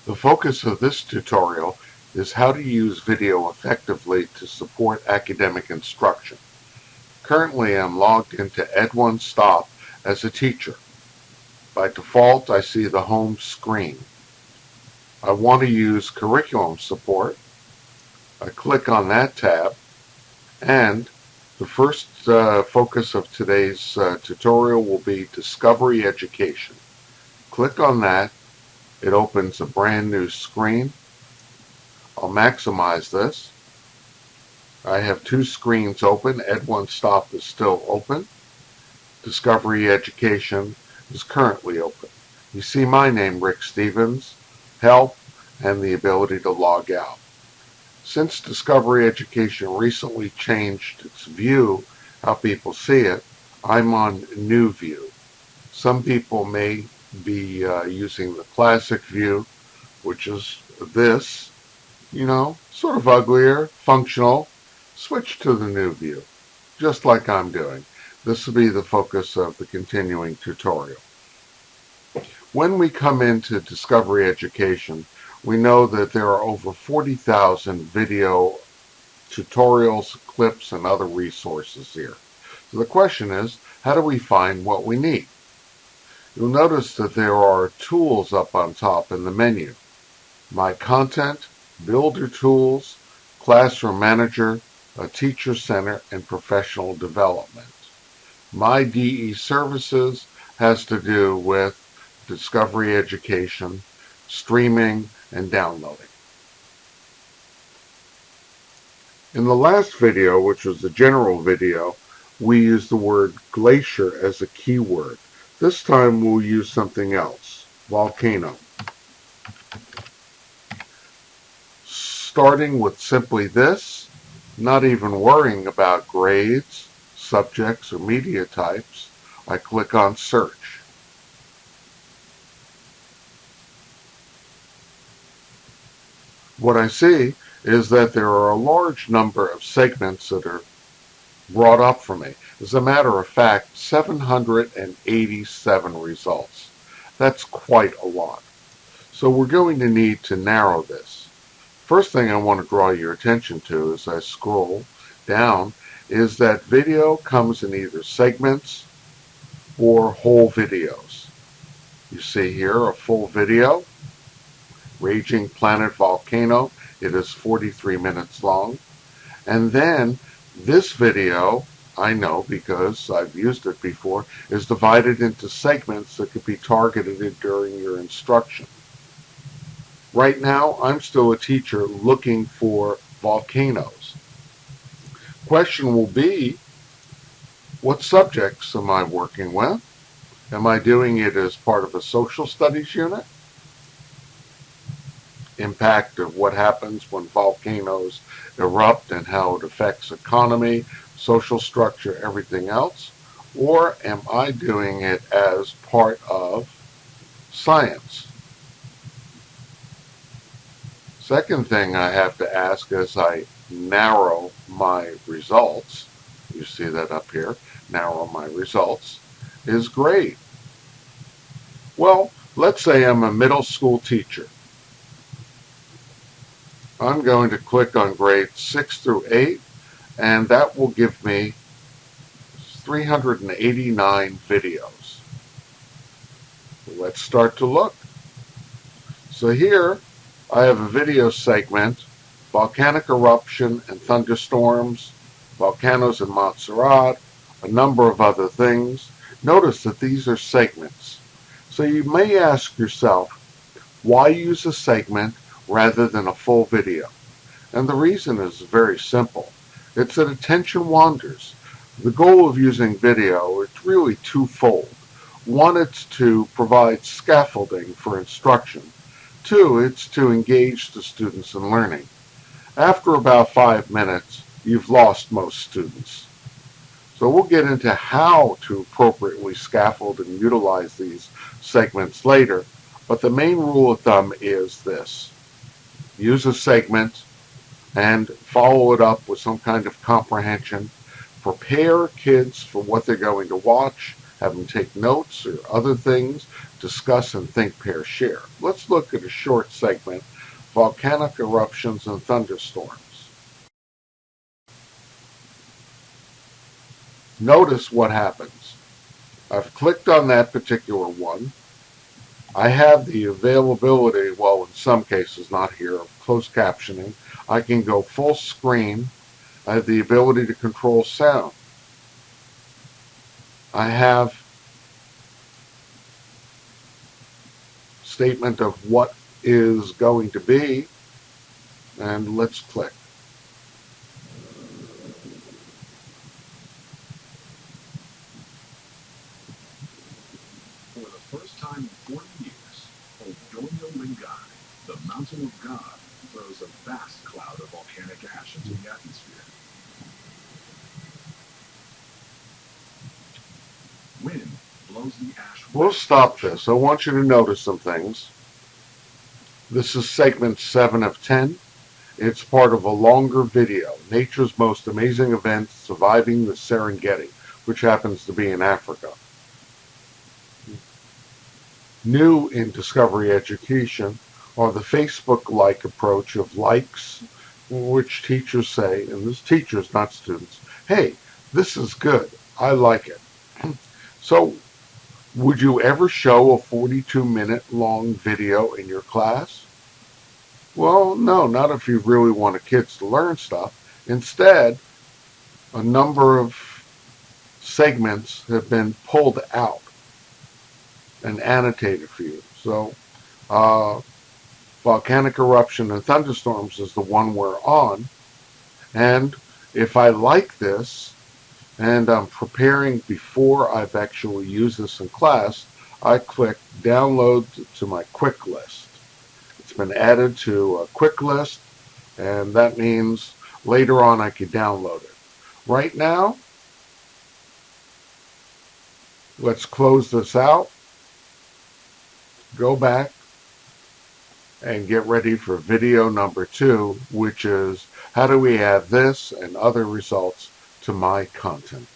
The focus of this tutorial is how to use video effectively to support academic instruction. Currently, I'm logged into Ed1Stop as a teacher. By default, I see the home screen. I want to use curriculum support. I click on that tab, and the first focus of today's tutorial will be Discovery Education. Click on that. It opens a brand new screen. I'll maximize this. I have two screens open. Ed1Stop is still open. Discovery Education is currently open. You see my name, Rick Stevens, help, and the ability to log out. Since Discovery Education recently changed its view, how people see it, I'm on New View. Some people may be using the classic view, which is this, sort of uglier, functional. Switch to the new view, just like I'm doing. This will be the focus of the continuing tutorial. When we come into Discovery Education, we know that there are over 40,000 video tutorials, clips, and other resources here. So the question is, how do we find what we need? You'll notice that there are tools up on top in the menu. My Content, Builder Tools, Classroom Manager, a Teacher Center, and Professional Development. My DE Services has to do with Discovery Education, streaming, and downloading. In the last video, which was the general video, we used the word glacier as a keyword. This time we'll use something else, volcano. Starting with simply this, not even worrying about grades, subjects, or media types, I click on Search. What I see is that there are a large number of segments that are brought up for me. As a matter of fact, 787 results. That's quite a lot. So we're going to need to narrow this. First thing I want to draw your attention to as I scroll down is that video comes in either segments or whole videos. You see here a full video, Raging Planet Volcano. It is 43 minutes long. And then this video, I know because I've used it before, is divided into segments that could be targeted during your instruction. Right now, I'm still a teacher looking for volcanoes. Question will be, what subjects am I working with? Am I doing it as part of a social studies unit? Impact of what happens when volcanoes erupt and how it affects economy, social structure, everything else? Or am I doing it as part of science? Second thing I have to ask as I narrow my results, you see that up here, narrow my results, is grade. Well, let's say I'm a middle school teacher. I'm going to click on grades 6 through 8, and that will give me 389 videos. Let's start to look. So here I have a video segment, Volcanic Eruption and Thunderstorms, Volcanoes in Montserrat, a number of other things. Notice that these are segments. So you may ask yourself, why use a segment rather than a full video? And the reason is very simple. It's that attention wanders. The goal of using video is really twofold. One, it's to provide scaffolding for instruction. Two, it's to engage the students in learning. After about 5 minutes, you've lost most students. So we'll get into how to appropriately scaffold and utilize these segments later, but the main rule of thumb is this. Use a segment and follow it up with some kind of comprehension. Prepare kids for what they're going to watch, have them take notes or other things. discuss and think, pair, share. Let's look at a short segment, Volcanic Eruptions and Thunderstorms. Notice what happens. I've clicked on that particular one. I have the availability, well, in some cases, not here, of closed captioning. I can go full screen. I have the ability to control sound. I have statement of what is going to be, and let's click. For the first time in 40 years, the mountain of God throws a vast cloud of volcanic ash into the atmosphere. Wind blows the ash. We'll stop this. I want you to notice some things. This is segment 7 of 10. It's part of a longer video, Nature's Most Amazing Events Surviving the Serengeti, which happens to be in Africa. New in Discovery Education are the Facebook-like approach of likes, which teachers say, and this teachers, not students, hey, this is good, I like it. So, would you ever show a 42-minute long video in your class? Well, no, not if you really want kids to learn stuff. Instead, a number of segments have been pulled out and annotated for you. So, Volcanic Eruption and Thunderstorms is the one we're on. And if I like this, and I'm preparing before I've actually used this in class, I click Download to my quick list. It's been added to a quick list, and that means later on I can download it. Right now, let's close this out, go back, and get ready for video number 2, which is how do we add this and other results to my content.